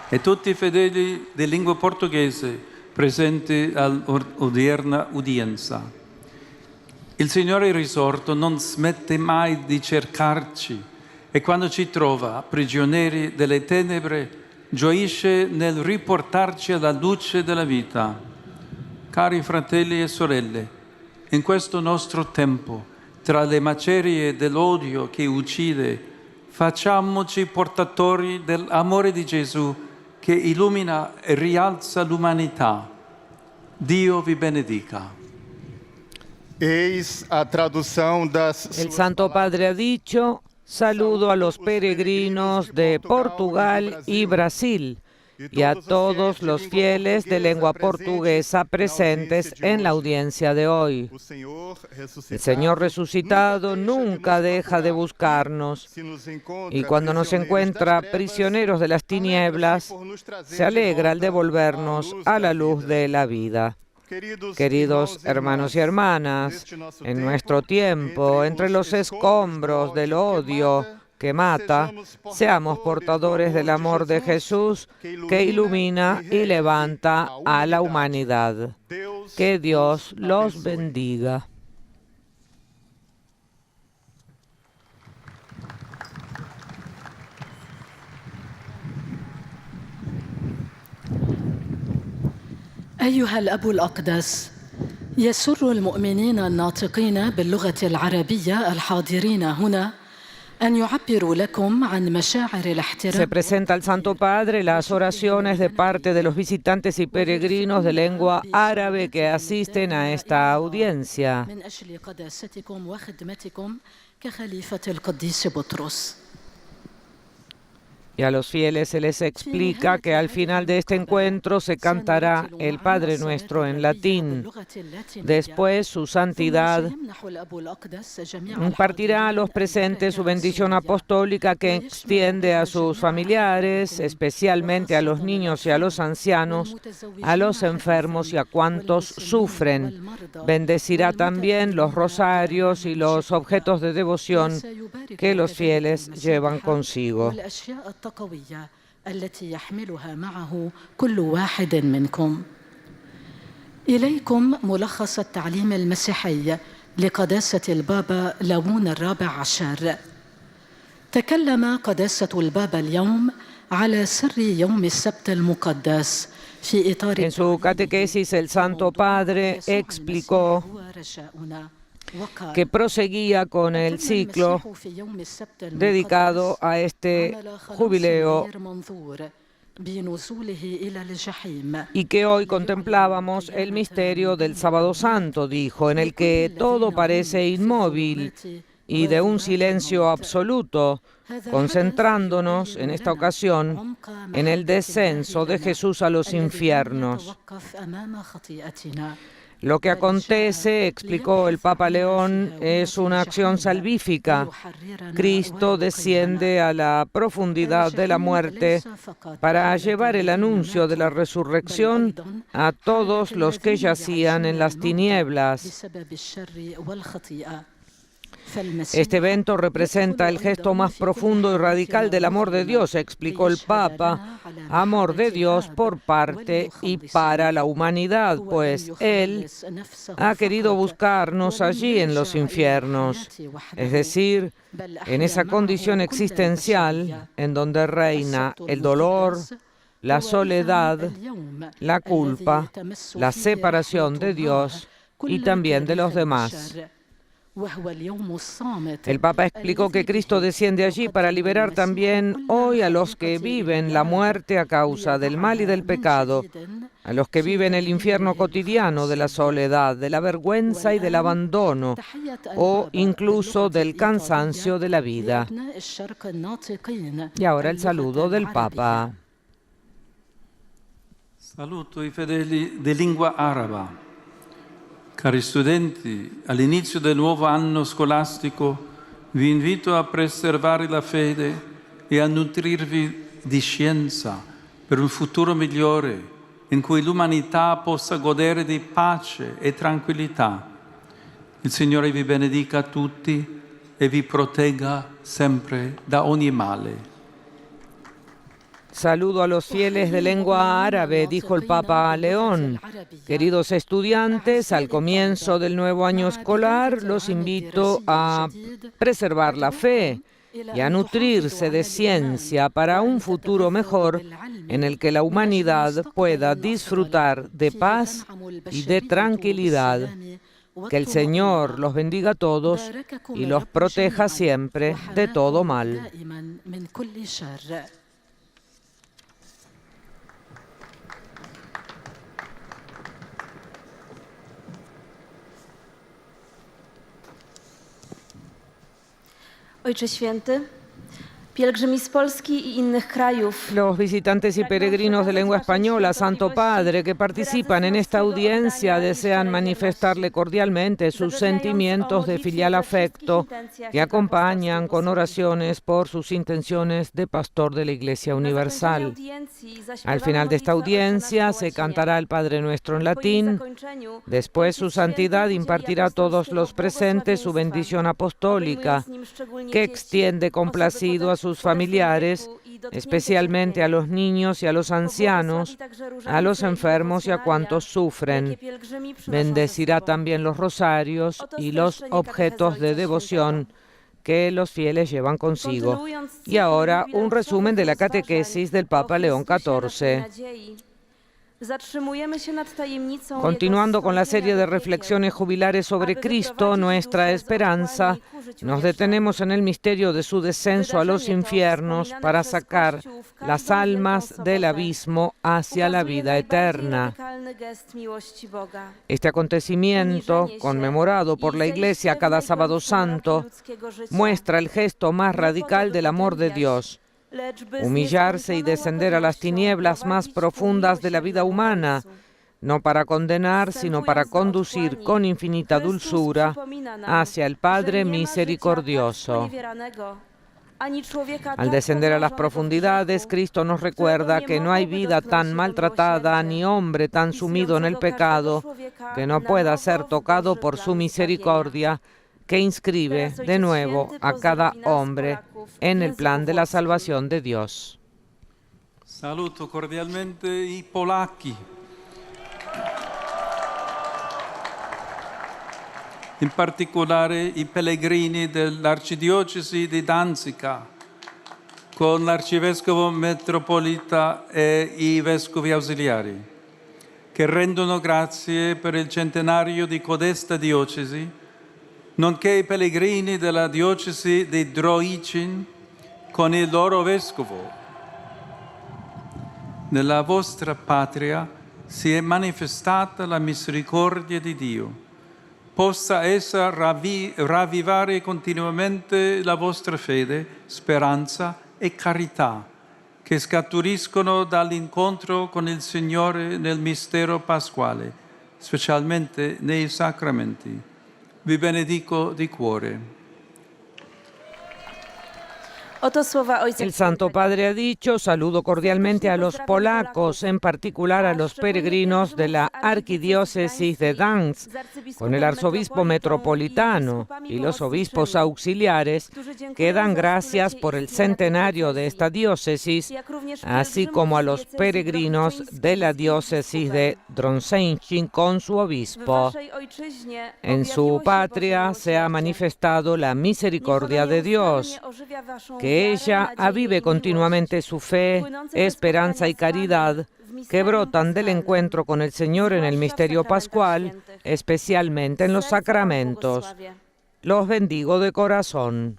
e tutti i fedeli di lingua portoghese presenti all'odierna udienza. Il Signore risorto non smette mai di cercarci e quando ci trova prigionieri delle tenebre gioisce nel riportarci alla luce della vita. Cari fratelli e sorelle, in questo nostro tempo, tra le macerie dell'odio che uccide, facciamoci portatori dell'amore di Gesù che illumina e rialza l'umanità. Dio vi benedica. Eis a tradução das El Santo Padre ha dicho: saludo a los peregrinos de Portugal y Brasil y a todos los fieles de lengua portuguesa presentes en la audiencia de hoy. El Señor resucitado nunca deja de buscarnos y cuando nos encuentra prisioneros de las tinieblas, se alegra al devolvernos a la luz de la vida. Queridos hermanos y hermanas, en nuestro tiempo, entre los escombros del odio que mata, seamos portadores del amor de Jesús que ilumina y levanta a la humanidad. Que Dios los bendiga. أيها الأب الأقدس، يسر المؤمنين الناطقين باللغة العربية الحاضرين هنا أن يعبروا لكم عن مشاعر الاحترام. Se presenta al Santo Padre las oraciones de parte de los visitantes y peregrinos de lengua árabe que asisten a esta audiencia. من أجل قداستكم وخدمتكم كخليفة القديس بطرس. Y a los fieles se les explica que al final de este encuentro se cantará el Padre Nuestro en latín. Después, su santidad impartirá a los presentes su bendición apostólica que extiende a sus familiares, especialmente a los niños y a los ancianos, a los enfermos y a cuantos sufren. Bendecirá también los rosarios y los objetos de devoción que los fieles llevan consigo. القوية التي يحملها معه كل واحد منكم. إليكم ملخص التعليم المسيحي لقداسة البابا ليون الرابع عشر. تكلم قداسة البابا اليوم على سر يوم السبت المقدس في إطار En su catequesis, el Santo Padre explicó que proseguía con el ciclo dedicado a este jubileo y que hoy contemplábamos el misterio del Sábado Santo, dijo, en el que todo parece inmóvil y de un silencio absoluto, concentrándonos en esta ocasión en el descenso de Jesús a los infiernos. Lo que acontece, explicó el Papa León, es una acción salvífica. Cristo desciende a la profundidad de la muerte para llevar el anuncio de la resurrección a todos los que yacían en las tinieblas. Este evento representa el gesto más profundo y radical del amor de Dios, explicó el Papa, amor de Dios por parte y para la humanidad, pues Él ha querido buscarnos allí en los infiernos, es decir, en esa condición existencial en donde reina el dolor, la soledad, la culpa, la separación de Dios y también de los demás. El Papa explicó que Cristo desciende allí para liberar también hoy a los que viven la muerte a causa del mal y del pecado, a los que viven el infierno cotidiano de la soledad, de la vergüenza y del abandono, o incluso del cansancio de la vida. Y ahora el saludo del Papa. Saluto i fedeli di lingua araba. Cari studenti, all'inizio del nuovo anno scolastico vi invito a preservare la fede e a nutrirvi di scienza per un futuro migliore in cui l'umanità possa godere di pace e tranquillità. Il Signore vi benedica tutti e vi protegga sempre da ogni male. Saludo a los fieles de lengua árabe, dijo el Papa León. Queridos estudiantes, al comienzo del nuevo año escolar los invito a preservar la fe y a nutrirse de ciencia para un futuro mejor en el que la humanidad pueda disfrutar de paz y de tranquilidad. Que el Señor los bendiga a todos y los proteja siempre de todo mal. Ojcze Święty, pielgrzymi z Polski i innych krajów. Los visitantes y peregrinos de lengua española, Santo Padre, que participan en esta audiencia, desean manifestarle cordialmente sus sentimientos de filial afecto y acompañan con oraciones por sus intenciones de pastor de la Iglesia Universal. Al final de esta audiencia se cantará el Padre Nuestro en latín. Después su santidad impartirá a todos los presentes su bendición apostólica, que extiende complacido a sus familiares, especialmente a los niños y a los ancianos, a los enfermos y a cuantos sufren. Bendecirá también los rosarios y los objetos de devoción que los fieles llevan consigo. Y ahora un resumen de la catequesis del Papa León XIV. Continuando con la serie de reflexiones jubilares sobre Cristo, nuestra esperanza, nos detenemos en el misterio de su descenso a los infiernos para sacar las almas del abismo hacia la vida eterna. Este acontecimiento, conmemorado por la Iglesia cada sábado santo, muestra el gesto más radical del amor de Dios. Humillarse y descender a las tinieblas más profundas de la vida humana, no para condenar, sino para conducir con infinita dulzura hacia el Padre misericordioso. Al descender a las profundidades, Cristo nos recuerda que no hay vida tan maltratada ni hombre tan sumido en el pecado que no pueda ser tocado por su misericordia, que inscribe de nuevo a cada hombre en el plan de la salvación de Dios. Saluto cordialmente i polacchi. In particolare i pellegrini dell'Arcidiocesi di Danzica, con l'Arcivescovo Metropolita e i Vescovi Ausiliari, che rendono grazie per il centenario di codesta diocesi, nonché i pellegrini della diocesi di Droicin con il loro vescovo. Nella vostra patria si è manifestata la misericordia di Dio. Possa essa ravvivare continuamente la vostra fede, speranza e carità, che scaturiscono dall'incontro con il Signore nel mistero pasquale, specialmente nei sacramenti. Vi benedico di cuore. El Santo Padre ha dicho: saludo cordialmente a los polacos, en particular a los peregrinos de la Arquidiócesis de Gdańsk, con el arzobispo metropolitano y los obispos auxiliares, que dan gracias por el centenario de esta diócesis, así como a los peregrinos de la diócesis de Droszczyn con su obispo. En su patria se ha manifestado la misericordia de Dios, que que ella avive continuamente su fe, esperanza y caridad que brotan del encuentro con el Señor en el misterio pascual, especialmente en los sacramentos. Los bendigo de corazón.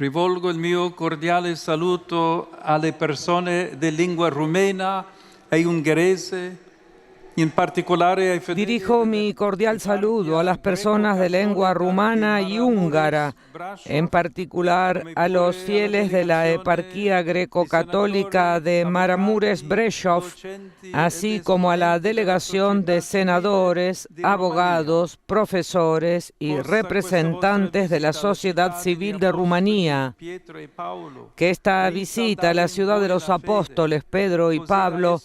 Rivolgo il mio cordiale saluto alle persone di lingua rumena e ungherese, in particolare ai fedeli. Dirijo mi cordial saludo a las personas de lengua rumana y húngara, en particular a los fieles de la eparquía greco-católica de Maramuresh-Brešov, así como a la delegación de senadores, abogados, profesores y representantes de la sociedad civil de Rumanía. Que esta visita a la ciudad de los apóstoles Pedro y Pablo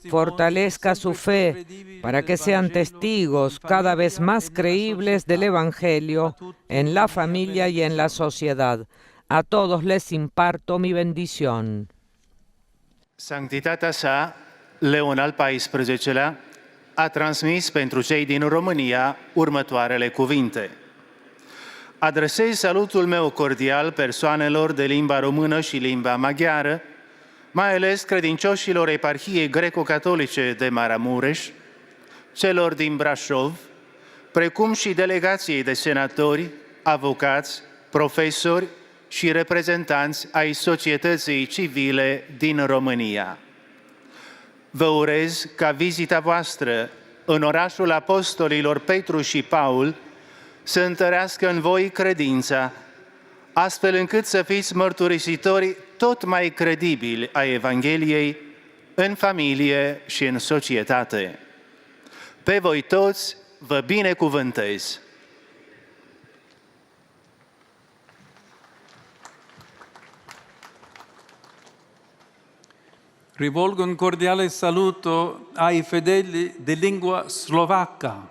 fortalezca su fe para que sean testigos cada vez más creíbles del Evangelio en la familia y en la sociedad. A todos les imparto mi bendición. Sanctitatea sa, Leon al XIV-lea, a transmis pentru cei din România următoarele cuvinte. Adresez salutul meu cordial persoanelor de limba română și limba maghiară, mai ales credincioșilor eparhiei greco-catolice de Maramureș, celor din Brașov, precum și delegației de senatori, avocați, profesori și reprezentanți ai societății civile din România. Vă urez ca vizita voastră în orașul apostolilor Petru și Paul să întărească în voi credința, astfel încât să fiți mărturisitori tot mai credibili a Evangheliei în familie și în societate. Pe voi toți vă binecuvântez! Rivolgo un cordiale saluto ai fedeli di lingua slovacca.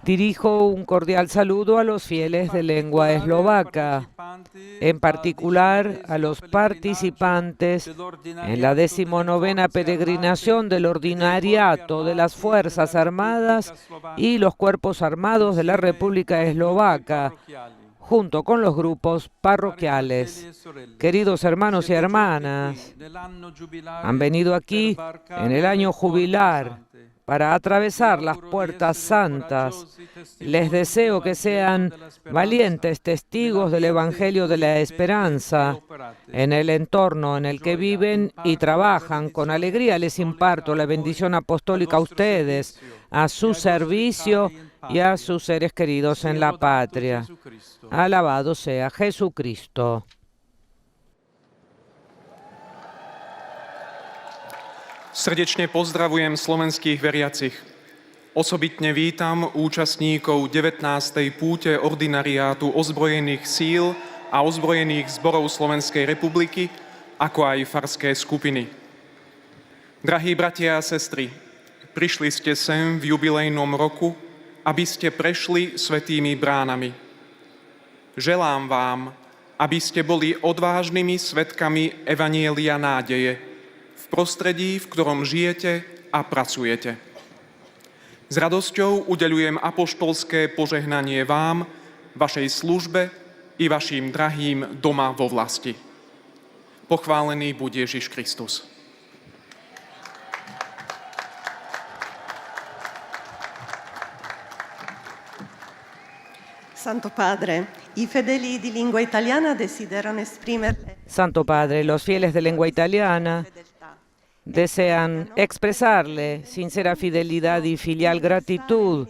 Dirijo un cordial saludo a los fieles de lengua eslovaca, en particular a los participantes en la 19ª peregrinación del Ordinariato de las Fuerzas Armadas y los Cuerpos Armados de la República Eslovaca, junto con los grupos parroquiales. Queridos hermanos y hermanas, han venido aquí en el año jubilar para atravesar las puertas santas. Les deseo que sean valientes testigos del Evangelio de la Esperanza en el entorno en el que viven y trabajan. Con alegría les imparto la bendición apostólica a ustedes, a su servicio y a sus seres queridos en la patria. Alabado sea Jesucristo. Srdečne pozdravujem slovenských veriacich. Osobitne vítam účastníkov 19. púte ordinariátu ozbrojených síl a ozbrojených zborov Slovenskej republiky, ako aj farské skupiny. Drahí bratia a sestry, prišli ste sem v jubilejnom roku, aby ste prešli svätými bránami. Želám vám, aby ste boli odvážnymi svedkami evanjelia nádeje, v prostredí, v ktorom žijete a pracujete. S radosťou udeľujem apoštolské požehnanie vám, vašej službe i vašim drahým doma vo vlasti. Pochválený buď Ježiš Kristus. Santo Padre, i fedeli di lingua italiana desiderano esprimere. Santo Padre, los fieles de lengua italiana desean expresarle sincera fidelidad y filial gratitud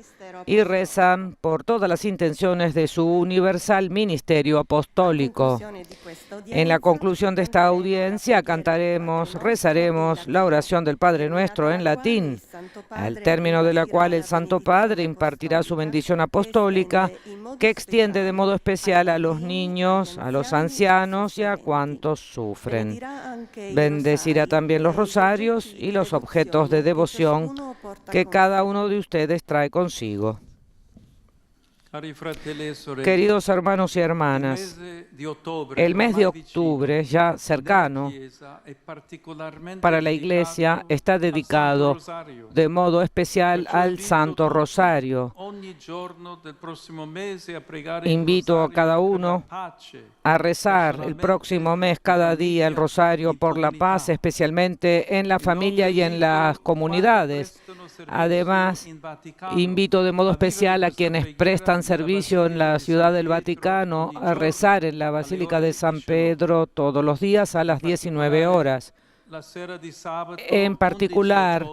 y rezan por todas las intenciones de su universal ministerio apostólico. En la conclusión de esta audiencia rezaremos la oración del Padre Nuestro en latín, al término de la cual el Santo Padre impartirá su bendición apostólica, que extiende de modo especial a los niños, a los ancianos y a cuantos sufren. Bendecirá también los rosarios y los objetos de devoción que cada uno de ustedes trae consigo. Queridos hermanos y hermanas, el mes de octubre, ya cercano, para la Iglesia está dedicado de modo especial al Santo Rosario. Invito a cada uno a rezar el próximo mes, cada día, el Rosario por la paz, especialmente en la familia y en las comunidades. Además, invito de modo especial a quienes prestan servicio en la Ciudad del Vaticano a rezar en la Basílica de San Pedro todos los días a las 19 horas. En particular,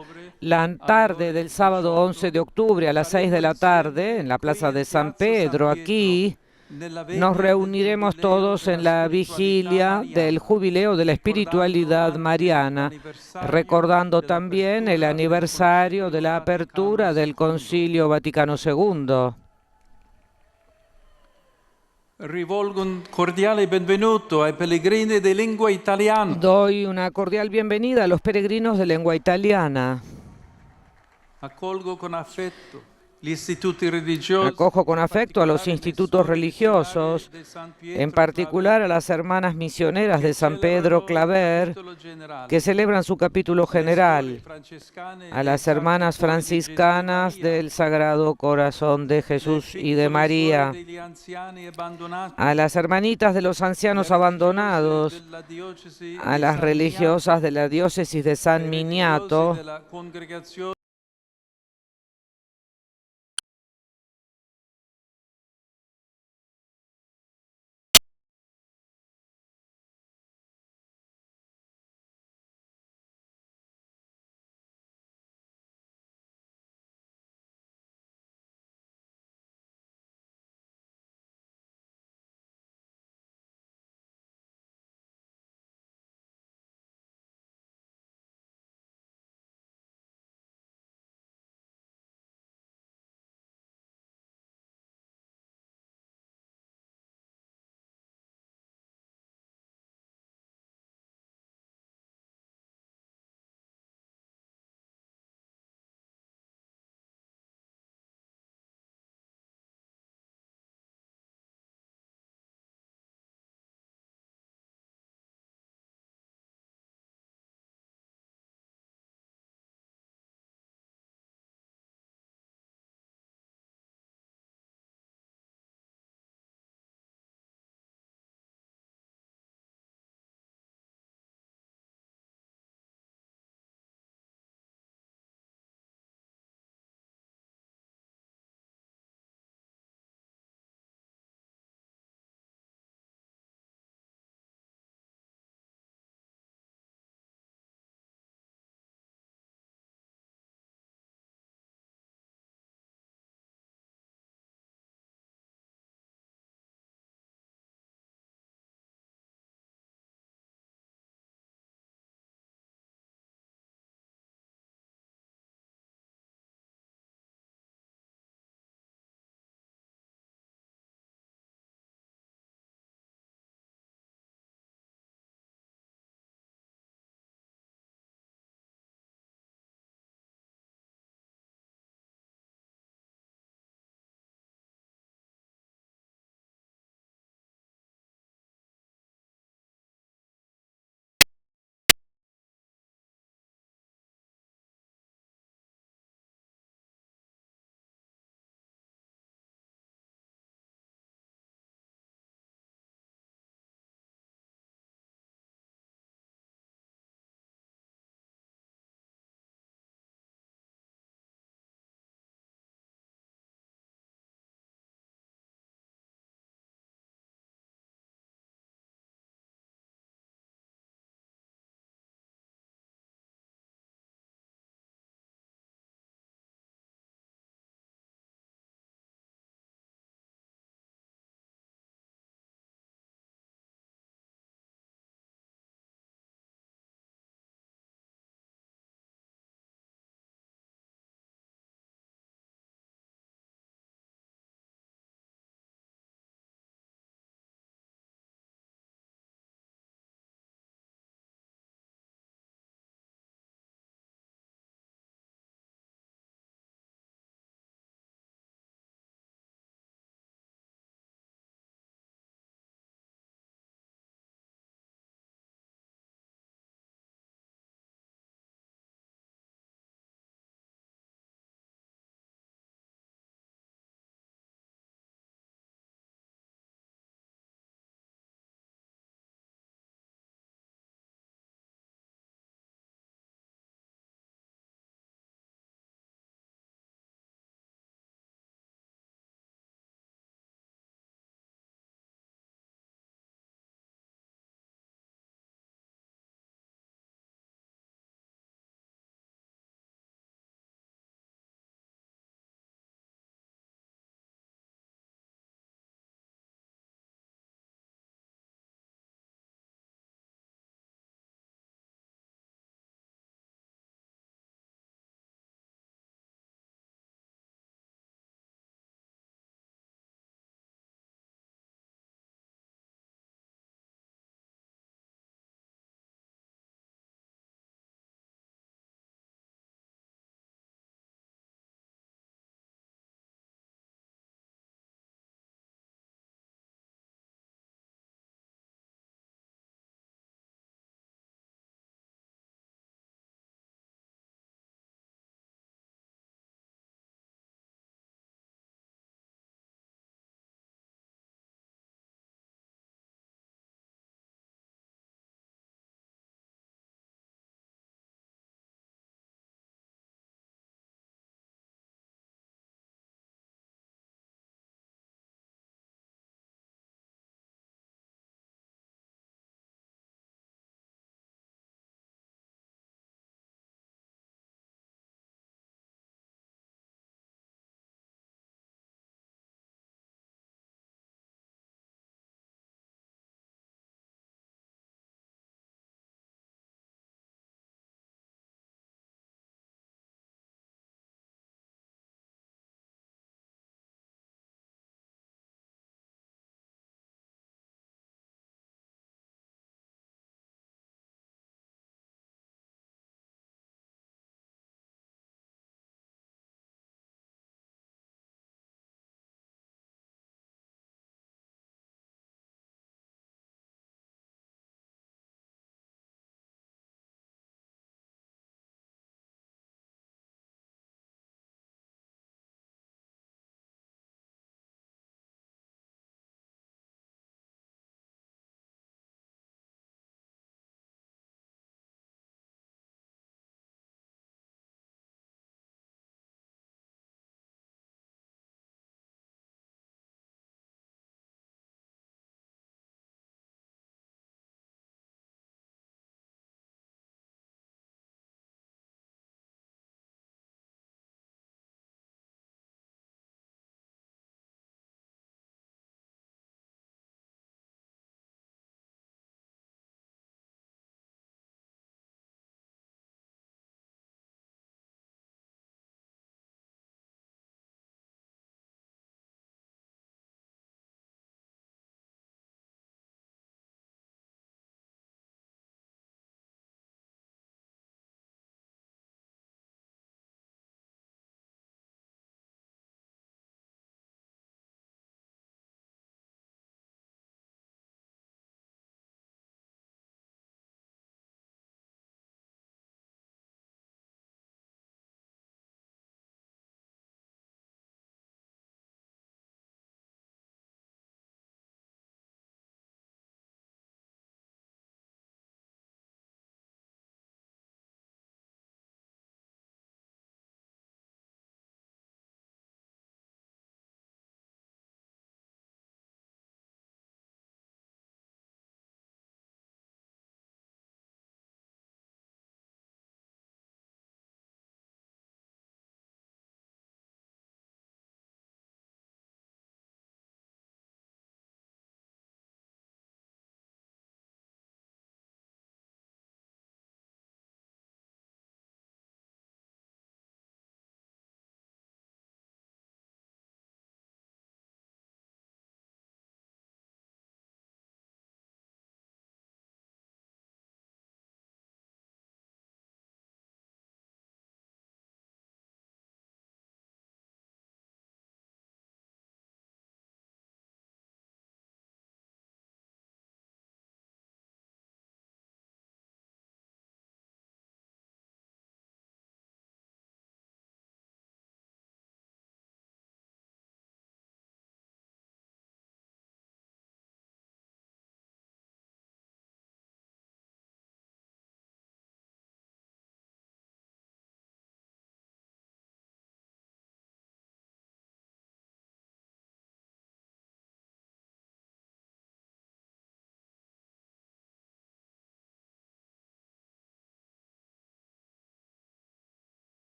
la tarde del sábado 11 de octubre a las 6 de la tarde, en la Plaza de San Pedro, aquí, nos reuniremos todos en la vigilia del Jubileo de la Espiritualidad Mariana, recordando también el aniversario de la apertura del Concilio Vaticano II. Rivolgo un cordiale benvenuto ai pellegrini di lingua italiana. Doy una cordial bienvenida a los peregrinos de lengua italiana. Accolgo con affetto gli istituti religiosi. Acojo con afecto a los institutos religiosos, en particular a las hermanas misioneras de San Pedro Claver, que celebran su capítulo general, a las hermanas franciscanas del Sagrado Corazón de Jesús y de María, a las hermanitas de los ancianos abandonados, a las religiosas de la diócesis de San Miniato,